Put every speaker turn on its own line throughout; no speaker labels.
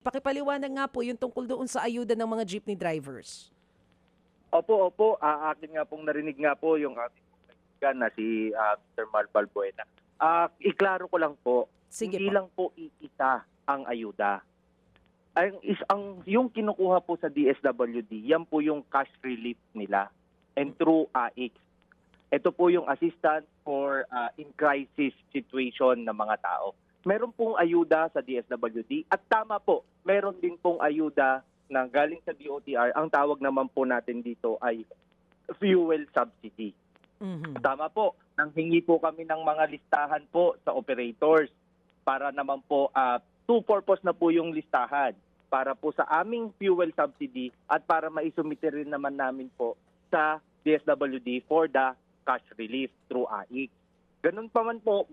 Pakipaliwanag nga po yung tungkol doon sa ayuda ng mga jeepney drivers.
Opo. Akin nga pong narinig nga po yung ating kaibigan na si Mr. Marval Buena. Iklaro ko lang po,
Sige
hindi
po.
lang po iisa ang ayuda. Yung kinukuha po sa DSWD, yan po yung cash relief nila and through AIX. Ito po yung assistance for in crisis situation ng mga tao. Meron pong ayuda sa DSWD at tama po, meron din pong ayuda na galing sa DOTR. Ang tawag naman po natin dito ay fuel subsidy.
Mhm.
Tama po, nanghingi po kami ng mga listahan po sa operators para naman po two purpose na po yung listahan. Para po sa aming fuel subsidy at para maisumite rin naman namin po sa DSWD for the cash relief through AIX. Ganun pa man po,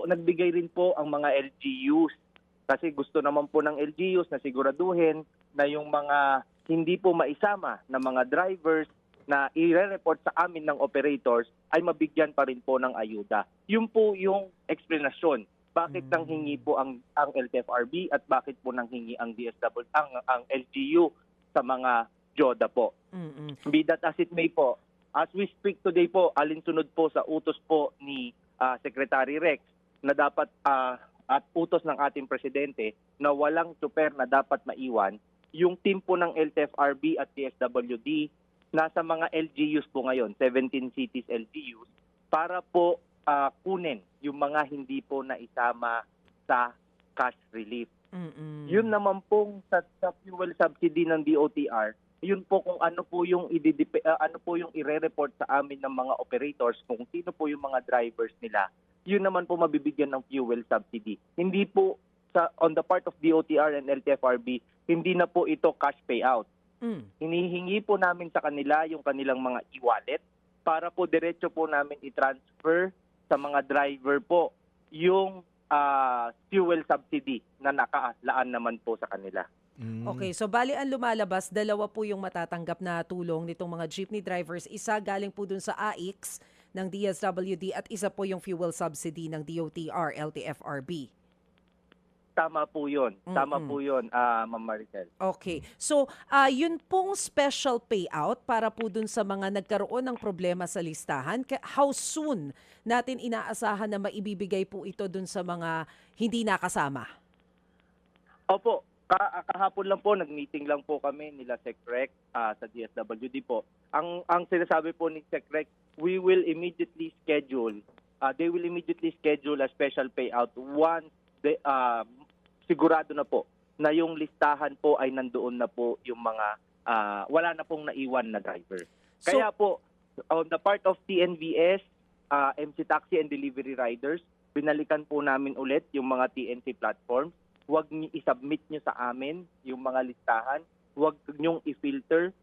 nagbigay rin po ang mga LGUs. Kasi gusto naman po ng LGUs na siguraduhin na yung mga hindi po maisama na mga drivers na i-report sa amin ng operators ay mabigyan pa rin po ng ayuda. Yun po yung explanation. Bakit nanghingi po ang LTFRB at bakit po nanghingi ang ang LGU sa mga JODA po. Be that as it may po, as we speak today po, alinsunod po sa utos po ni Secretary Rex na dapat at utos ng ating presidente na walang super na dapat maiwan, yung team po ng LTFRB at DSWD nasa mga LGUs po ngayon, 17 cities LGUs, para po kunin yung mga hindi po naisama sa cash relief. Yun naman pong sa fuel subsidy ng DOTR, yun po kung ano po yung ire-report sa amin ng mga operators, kung sino po yung mga drivers nila, yun naman po mabibigyan ng fuel subsidy. Hindi po on the part of DOTR and LTFRB, hindi na po ito cash payout. Hinihingi po namin sa kanila yung kanilang mga e-wallet para po diretso po namin i-transfer sa mga driver po yung fuel subsidy na nakalaan naman po sa kanila.
Okay, so bali ang lumalabas, dalawa po yung matatanggap na tulong nitong mga jeepney drivers. Isa galing po dun sa AIX ng DSWD at isa po yung fuel subsidy ng DOTR, LTFRB.
Tama po yun. Tama po yun, Ma'am Maricel.
Okay. So, yun pong special payout para po dun sa mga nagkaroon ng problema sa listahan. How soon natin inaasahan na maibibigay po ito dun sa mga hindi nakasama?
Opo. Kahapon lang po, nag-meeting lang po kami nila SecRec sa DSWD po. Ang sinasabi po ni SecRec, they will immediately schedule a special payout once sigurado na po na yung listahan po ay nandoon na po yung mga wala na pong naiwan na driver. Kaya po, on the part of TNVS, MC Taxi and Delivery Riders, binalikan po namin ulit yung mga TNC platforms. Huwag niyo i-submit nyo sa amin yung mga listahan. Huwag niyong i-filter.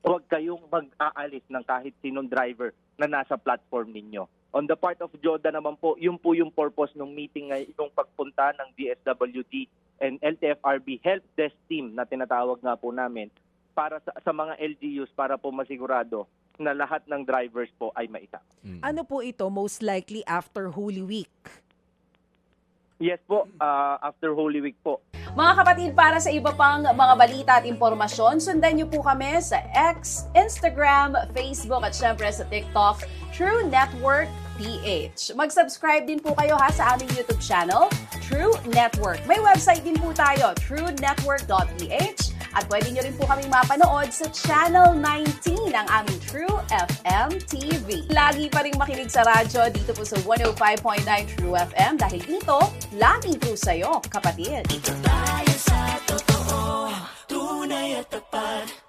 Huwag kayong mag-aalis ng kahit sinong driver na nasa platform ninyo. On the part of JODA naman po, yun po yung purpose ng meeting ngayon, yung pagpunta ng DSWD and LTFRB Help Desk Team na tinatawag nga po namin para sa mga LGUs para po masigurado na lahat ng drivers po ay maisama.
Ano po ito? Most likely after Holy Week.
Yes po, after Holy Week po.
Mga kapatid, para sa iba pang mga balita at impormasyon, sundan niyo po kami sa X, Instagram, Facebook at syempre sa TikTok, True Network PH. Mag-subscribe din po kayo sa aming YouTube channel, True Network. May website din po tayo, truenetwork.ph, at pwede niyo rin po kaming mapanood sa Channel 19 ng aming True FM TV. Lagi pa rin makinig sa radyo dito po sa 105.9 True FM dahil dito, laging true sa'yo, kapatid.
Dito tayo sa totoo, tunay at tapat.